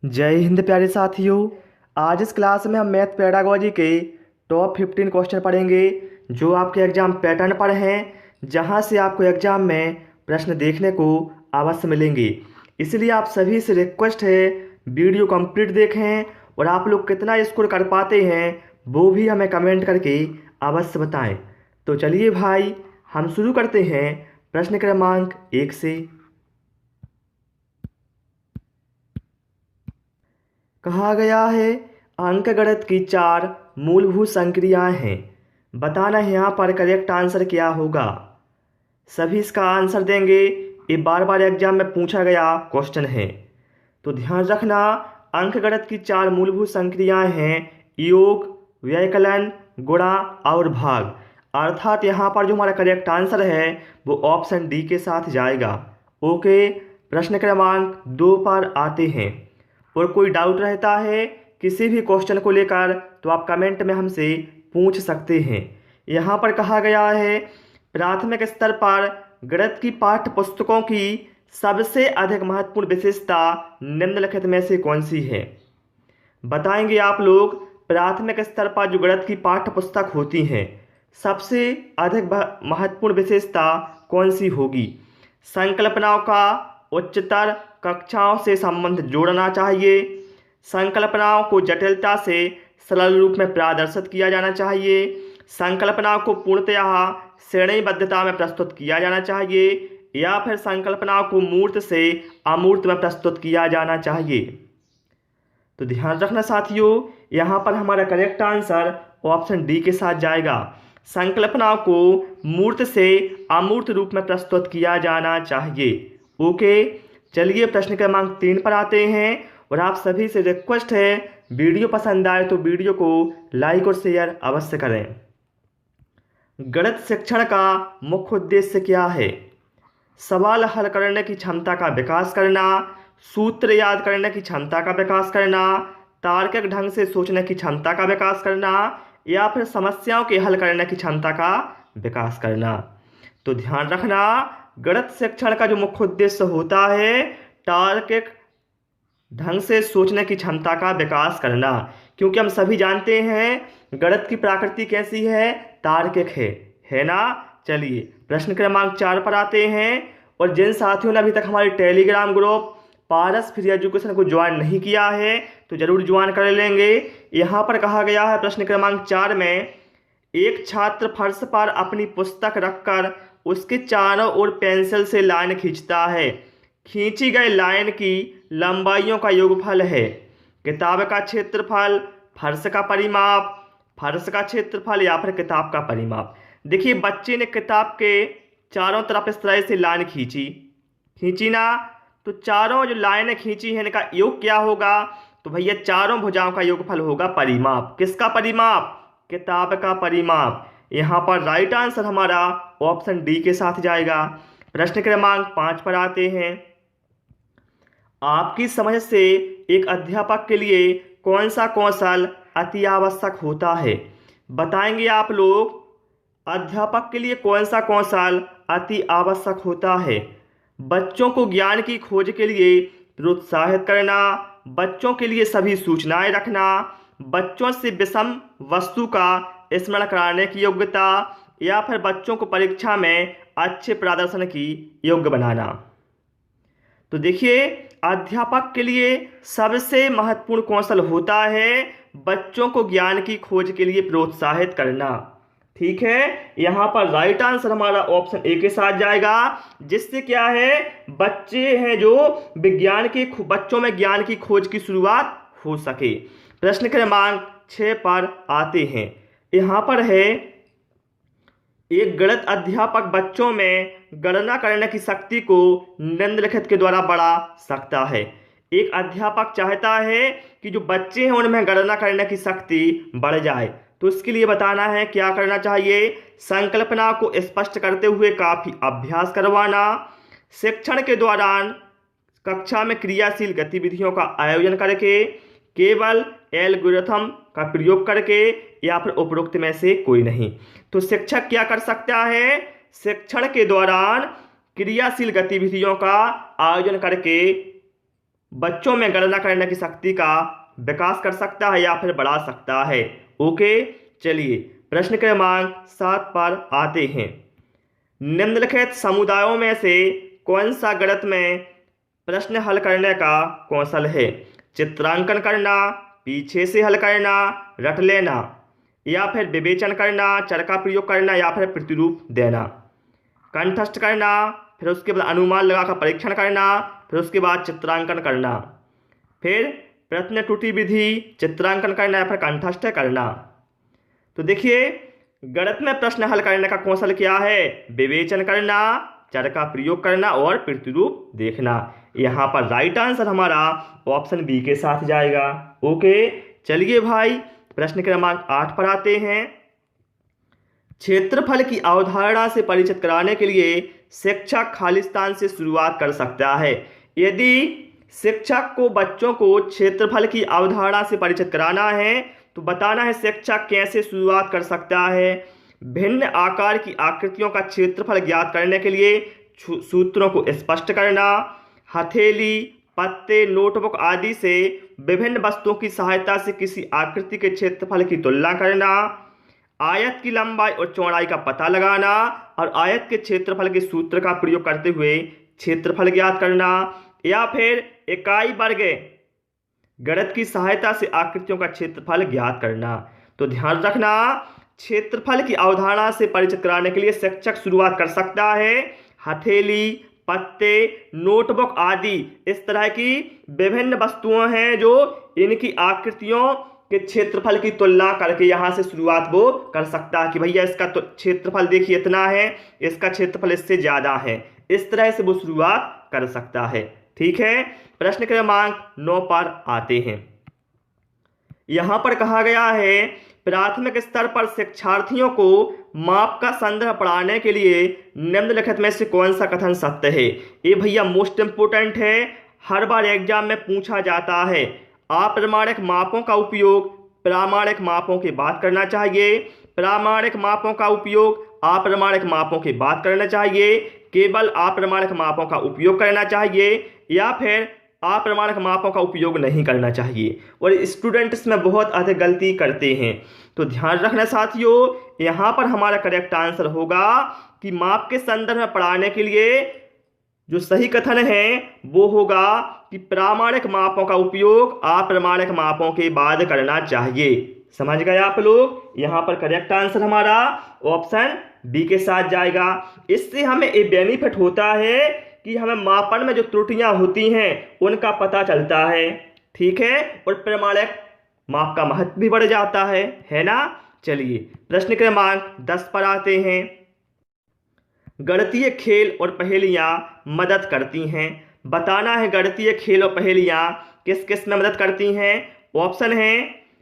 जय हिंद प्यारे साथियों। आज इस क्लास में हम मैथ पेडागोजी के टॉप 15 क्वेश्चन पढ़ेंगे जो आपके एग्जाम पैटर्न पर हैं, जहां से आपको एग्जाम में प्रश्न देखने को अवश्य मिलेंगे। इसलिए आप सभी से रिक्वेस्ट है वीडियो कंप्लीट देखें और आप लोग कितना स्कोर कर पाते हैं वो भी हमें कमेंट करके अवश्य बताएं। तो चलिए भाई, हम शुरू करते हैं प्रश्न क्रमांक 1 से। कहा गया है अंकगणित की 4 मूलभूत संक्रियाएं हैं। बताना है यहाँ पर करेक्ट आंसर क्या होगा। सभी इसका आंसर देंगे। ये बार बार एग्जाम में पूछा गया क्वेश्चन है, तो ध्यान रखना। अंकगणित की 4 मूलभूत संक्रियाएं हैं योग, व्यवकलन, गुणा और भाग। अर्थात यहाँ पर जो हमारा करेक्ट आंसर है वो ऑप्शन डी के साथ जाएगा। ओके, प्रश्न क्रमांक 2 पर आते हैं। और कोई डाउट रहता है किसी भी क्वेश्चन को लेकर तो आप कमेंट में हमसे पूछ सकते हैं। यहाँ पर कहा गया है प्राथमिक स्तर पर गणित की पाठ्य पुस्तकों की सबसे अधिक महत्वपूर्ण विशेषता निम्नलिखित में से कौन सी है। बताएंगे आप लोग प्राथमिक स्तर पर जो गणित की पाठ्य पुस्तक होती हैं सबसे अधिक महत्वपूर्ण विशेषता कौन सी होगी। संकल्पनाओं का उच्चतर कक्षाओं से संबंध जोड़ना चाहिए। संकल्पनाओं को जटिलता से सरल रूप में प्रदर्शित किया जाना चाहिए। संकल्पनाओं को पूर्णतः श्रेणीबद्धता में प्रस्तुत किया जाना चाहिए, या फिर संकल्पनाओं को मूर्त से अमूर्त में प्रस्तुत किया जाना चाहिए। तो ध्यान रखना साथियों, यहाँ पर हमारा करेक्ट आंसर ऑप्शन डी के साथ जाएगा। संकल्पनाओं को मूर्त से अमूर्त रूप में प्रस्तुत किया जाना चाहिए। ओके, चलिए प्रश्न क्रमांक 3 पर आते हैं। और आप सभी से रिक्वेस्ट है वीडियो पसंद आए तो वीडियो को लाइक और शेयर अवश्य करें। गणित शिक्षण का मुख्य उद्देश्य क्या है। सवाल हल करने की क्षमता का विकास करना, सूत्र याद करने की क्षमता का विकास करना, तार्किक ढंग से सोचने की क्षमता का विकास करना, या फिर समस्याओं के हल करने की क्षमता का विकास करना। तो ध्यान रखना, गणित शिक्षण का जो मुख्य उद्देश्य होता है तार्किक ढंग से सोचने की क्षमता का विकास करना, क्योंकि हम सभी जानते हैं गणित की प्रकृति कैसी है, तार्किक है ना। चलिए प्रश्न क्रमांक 4 पर आते हैं। और जिन साथियों ने अभी तक हमारे टेलीग्राम ग्रुप पारस फ्री एजुकेशन को ज्वाइन नहीं किया है तो जरूर ज्वाइन कर लेंगे। यहाँ पर कहा गया है प्रश्न क्रमांक 4 में, एक छात्र फर्श पर अपनी पुस्तक रखकर उसके चारों ओर पेंसिल से लाइन खींचता है। खींची गई लाइन की लंबाइयों का योगफल है किताब का क्षेत्रफल, फर्श का परिमाप, फर्श का क्षेत्रफल या फिर किताब का परिमाप। देखिए बच्चे ने किताब के चारों तरफ इस तरह से लाइन खींची ना, तो चारों जो लाइनें खींची हैं इनका योग क्या होगा। तो भैया चारों भुजाओं का योगफल होगा परिमाप। किसका परिमाप, किताब का परिमाप। यहाँ पर राइट आंसर हमारा ऑप्शन डी के साथ जाएगा। प्रश्न क्रमांक 5 पर आते हैं। आपकी समझ से एक अध्यापक के लिए कौन सा कौशल अति आवश्यक होता है। बताएंगे आप लोग अध्यापक के लिए कौन सा कौशल अति आवश्यक होता है। बच्चों को ज्ञान की खोज के लिए प्रोत्साहित करना, बच्चों के लिए सभी सूचनाएं रखना, बच्चों से विषम वस्तु का स्मरण कराने की योग्यता, या फिर बच्चों को परीक्षा में अच्छे प्रदर्शन की योग्य बनाना। तो देखिए अध्यापक के लिए सबसे महत्वपूर्ण कौशल होता है बच्चों को ज्ञान की खोज के लिए प्रोत्साहित करना। ठीक है, यहाँ पर राइट आंसर हमारा ऑप्शन ए के साथ जाएगा, जिससे क्या है बच्चे हैं जो बच्चों में ज्ञान की खोज की शुरुआत हो सके। प्रश्न क्रमांक 6 पर आते हैं। यहाँ पर है एक गणित अध्यापक बच्चों में गणना करने की शक्ति को निम्नलिखित के द्वारा बढ़ा सकता है। एक अध्यापक चाहता है कि जो बच्चे हैं उनमें गणना करने की शक्ति बढ़ जाए, तो इसके लिए बताना है क्या करना चाहिए। संकल्पना को स्पष्ट करते हुए काफी अभ्यास करवाना, शिक्षण के दौरान कक्षा में क्रियाशील गतिविधियों का आयोजन करके, केवल एल्गोरिथम का प्रयोग करके, या फिर उपरोक्त में से कोई नहीं। तो शिक्षक क्या कर सकता है, शिक्षण के दौरान क्रियाशील गतिविधियों का आयोजन करके बच्चों में गणना करने की शक्ति का विकास कर सकता है या फिर बढ़ा सकता है। ओके, चलिए प्रश्न क्रमांक 7 पर आते हैं। निम्नलिखित समुदायों में से कौन सा गणित में प्रश्न हल करने का कौशल है? चित्रांकन करना, पीछे से हल करना, रट लेना, या फिर विवेचन करना, चर का प्रयोग करना, या फिर प्रतिरूप देना। कंठस्थ करना, फिर उसके बाद अनुमान लगाकर परीक्षण करना, फिर उसके बाद चित्रांकन करना, फिर प्रश्न त्रुटि विधि, चित्रांकन करना या फिर कंठस्थ करना। तो देखिए, गणित में प्रश्न हल करने का कौशल क्या है? विवेचन करना, चर का प्रयोग करना और प्रतिरूप देखना। यहाँ पर राइट आंसर हमारा ऑप्शन बी के साथ जाएगा। ओके, चलिए भाई प्रश्न क्रमांक 8 पर आते हैं। क्षेत्रफल की अवधारणा से परिचित कराने के लिए शिक्षक खालिस्तान से शुरुआत कर सकता है। यदि शिक्षक को बच्चों को क्षेत्रफल की अवधारणा से परिचित कराना है तो बताना है शिक्षक कैसे शुरुआत कर सकता है। भिन्न आकार की आकृतियों का क्षेत्रफल ज्ञात करने के लिए सूत्रों को स्पष्ट करना, हथेली, पत्ते, नोटबुक आदि से विभिन्न वस्तुओं की सहायता से किसी आकृति के क्षेत्रफल की तुलना करना, आयत की लंबाई और चौड़ाई का पता लगाना और आयत के क्षेत्रफल के सूत्र का प्रयोग करते हुए क्षेत्रफल ज्ञात करना, या फिर इकाई वर्ग गणित की सहायता से आकृतियों का क्षेत्रफल ज्ञात करना। तो ध्यान रखना, क्षेत्रफल की अवधारणा से परिचित कराने के लिए शिक्षक शुरुआत कर सकता है हथेली, पत्ते, नोटबुक आदि इस तरह की विभिन्न वस्तुएं हैं जो इनकी आकृतियों के क्षेत्रफल की तुलना करके यहाँ से शुरुआत वो कर सकता है कि भैया इसका तो क्षेत्रफल देखिए इतना है, इसका क्षेत्रफल इससे ज़्यादा है। इस तरह से वो शुरुआत कर सकता है। ठीक है, प्रश्न क्रमांक 9 पर आते हैं। यहाँ पर कहा गया है प्राथमिक स्तर पर शिक्षार्थियों को माप का संदर्भ पढ़ाने के लिए निम्नलिखित में से कौन सा कथन सत्य है? ये भैया मोस्ट इंपोर्टेंट है, हर बार एग्जाम में पूछा जाता है। अप्रामाणिक मापों का उपयोग प्रामाणिक मापों के बाद करना चाहिए, प्रामाणिक मापों का उपयोग अप्रामाणिक मापों के बाद करना चाहिए, केवल अप्रामाणिक मापों का उपयोग करना चाहिए, या फिर अप्रामाणिक मापों का उपयोग नहीं करना चाहिए। और स्टूडेंट इसमें बहुत अधिक गलती करते हैं। तो ध्यान रखना साथियों, यहाँ पर हमारा करेक्ट आंसर होगा कि माप के संदर्भ में पढ़ाने के लिए जो सही कथन है वो होगा कि प्रामाणिक मापों का उपयोग अप्रामाणिक मापों के बाद करना चाहिए। समझ गए आप लोग? यहाँ पर करेक्ट आंसर हमारा ऑप्शन बी के साथ जाएगा। इससे हमें ये बेनिफिट होता है कि हमें मापन में जो त्रुटियां होती हैं उनका पता चलता है। ठीक है, और प्रामाणिक माप का महत्व भी बढ़ जाता है ना। चलिए प्रश्न क्रमांक 10 पर आते हैं। गणितीय खेल और पहेलियां मदद करती हैं। बताना है गणितीय खेल और पहेलियां किस किस में मदद करती हैं। ऑप्शन है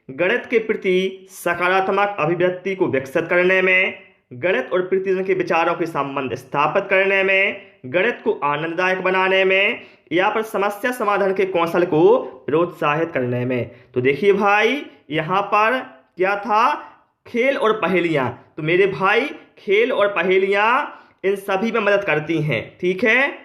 गणित के प्रति सकारात्मक अभिव्यक्ति को विकसित करने में, गणित और प्रतिजन के विचारों के संबंध स्थापित करने में, गणित को आनंददायक बनाने में, या पर समस्या समाधान के कौशल को प्रोत्साहित करने में। तो देखिए भाई, यहाँ पर क्या था? खेल और पहेलियाँ। तो मेरे भाई खेल और पहेलियाँ इन सभी में मदद करती हैं। ठीक है,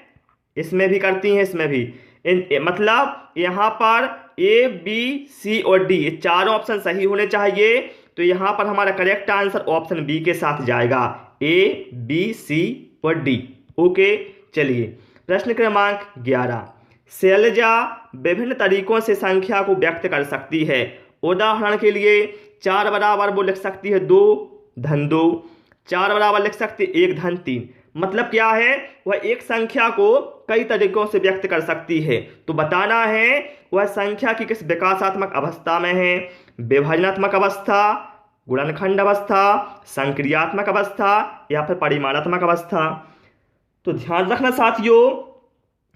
इसमें भी करती हैं, इसमें भी। मतलब यहाँ पर ए, बी, सी और डी चारों ऑप्शन सही होने चाहिए। तो यहाँ पर हमारा करेक्ट आंसर ऑप्शन बी के साथ जाएगा, ए, बी, सी और डी। ओके, चलिए प्रश्न क्रमांक 11। शैलजा विभिन्न तरीकों से संख्या को व्यक्त कर सकती है। उदाहरण के लिए 4 बराबर वो लिख सकती है 2 धन 2, 4 बराबर लिख सकती है 1 धन 3। मतलब क्या है? वह एक संख्या को कई तरीकों से व्यक्त कर सकती है। तो बताना है वह संख्या की किस विकासात्मक अवस्था में है। विभाजनात्मक अवस्था, गुणनखंड अवस्था, संक्रियात्मक अवस्था या फिर परिमाणात्मक अवस्था। तो ध्यान रखना साथियों,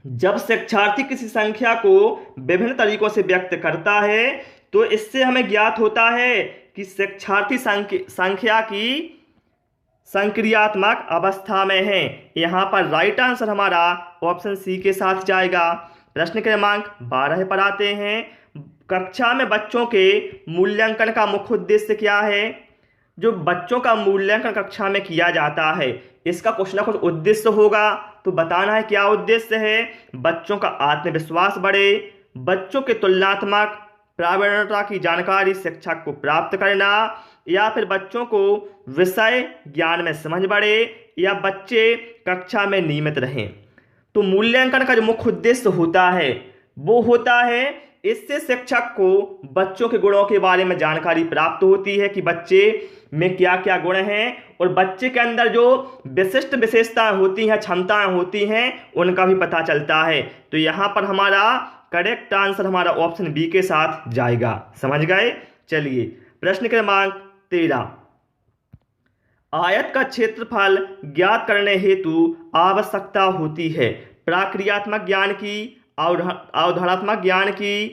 जब शिक्षार्थी किसी संख्या को विभिन्न तरीकों से व्यक्त करता है तो इससे हमें ज्ञात होता है कि शिक्षार्थी संख्या की संक्रियात्मक अवस्था में है। यहाँ पर राइट आंसर हमारा ऑप्शन सी के साथ जाएगा। प्रश्न क्रमांक 12 पर आते हैं। कक्षा में बच्चों के मूल्यांकन का मुख्य उद्देश्य क्या है? जो बच्चों का मूल्यांकन कक्षा में किया जाता है इसका कुछ ना कुछ उद्देश्य होगा। तो बताना है क्या उद्देश्य है। बच्चों का आत्मविश्वास बढ़े, बच्चों के तुलनात्मक प्रवणता की जानकारी शिक्षक को प्राप्त करना, या फिर बच्चों को विषय ज्ञान में समझ बढ़े, या बच्चे कक्षा में नियमित रहें। तो मूल्यांकन का जो मुख्य उद्देश्य होता है वो होता है इससे शिक्षक को बच्चों के गुणों के बारे में जानकारी प्राप्त होती है कि बच्चे में क्या क्या गुण हैं, और बच्चे के अंदर जो विशिष्ट विशेषताएं होती हैं, क्षमताएं होती हैं, उनका भी पता चलता है। तो यहाँ पर हमारा करेक्ट आंसर हमारा ऑप्शन बी के साथ जाएगा। समझ गए? चलिए प्रश्न क्रमांक 13, आयत का क्षेत्रफल ज्ञात करने हेतु आवश्यकता होती है प्रक्रियात्मक ज्ञान की, अवधारणात्मक ज्ञान की,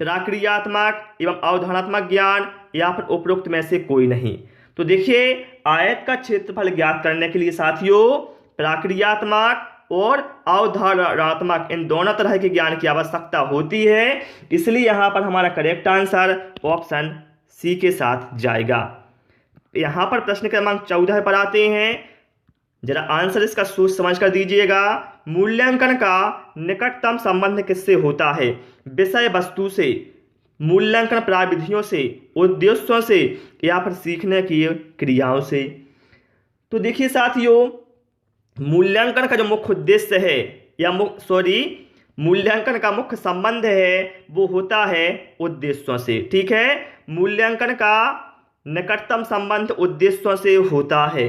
प्रक्रियात्मक एवं अवधारणात्मक ज्ञान, या फिर उपरोक्त में से कोई नहीं। तो देखिए आयत का क्षेत्रफल ज्ञात करने के लिए साथियों प्रक्रियात्मक और अवधारणात्मक इन दोनों तरह के ज्ञान की आवश्यकता होती है, इसलिए यहां पर हमारा करेक्ट आंसर ऑप्शन सी के साथ जाएगा। यहां पर प्रश्न क्रमांक 14 पर आते हैं, जरा आंसर इसका सोच समझ कर दीजिएगा। मूल्यांकन का निकटतम संबंध किससे होता है? विषय वस्तु से, मूल्यांकन प्राविधियों से, उद्देश्यों से, या फिर सीखने की क्रियाओं से। तो देखिए साथियों मूल्यांकन का जो मुख्य उद्देश्य है या मूल्यांकन का मुख्य संबंध है वो होता है उद्देश्यों से। ठीक है, मूल्यांकन का निकटतम संबंध उद्देश्यों से होता है,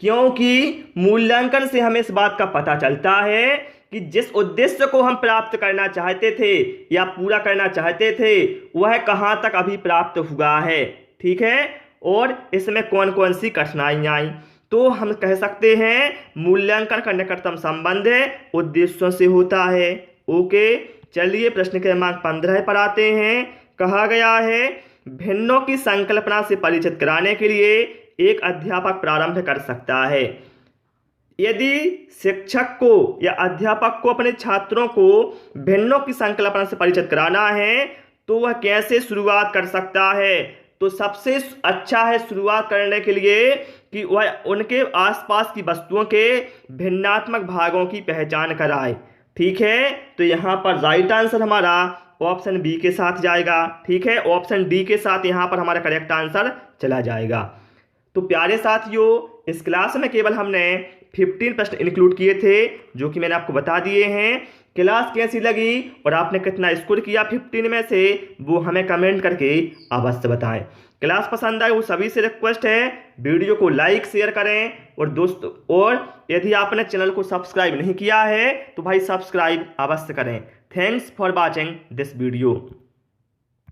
क्योंकि मूल्यांकन से हमें इस बात का पता चलता है कि जिस उद्देश्य को हम प्राप्त करना चाहते थे या पूरा करना चाहते थे वह कहाँ तक अभी प्राप्त हुआ है। ठीक है, और इसमें कौन कौन सी कठिनाइयाँ आई। तो हम कह सकते हैं मूल्यांकन का निकटतम संबंध उद्देश्यों से होता है। ओके, चलिए प्रश्न क्रमांक 15 पर आते हैं। कहा गया है भिन्नों की संकल्पना से परिचित कराने के लिए एक अध्यापक प्रारंभ कर सकता है। यदि शिक्षक को या अध्यापक को अपने छात्रों को भिन्नों की संकल्पना से परिचित कराना है तो वह कैसे शुरुआत कर सकता है? तो सबसे अच्छा है शुरुआत करने के लिए कि वह उनके आसपास की वस्तुओं के भिन्नात्मक भागों की पहचान कराए। ठीक है, तो यहाँ पर राइट आंसर हमारा ऑप्शन बी के साथ जाएगा। ठीक है, ऑप्शन डी के साथ यहाँ पर हमारा करेक्ट आंसर चला जाएगा। तो प्यारे साथियों इस क्लास में केवल हमने 15 प्रश्न इंक्लूड किए थे जो कि मैंने आपको बता दिए हैं। क्लास कैसी लगी और आपने कितना स्कोर किया 15 में से वो हमें कमेंट करके अवश्य बताएं। क्लास पसंद आए वो सभी से रिक्वेस्ट है वीडियो को लाइक शेयर करें, और दोस्तों और यदि आपने चैनल को सब्सक्राइब नहीं किया है तो भाई सब्सक्राइब अवश्य करें। Thanks for watching this video.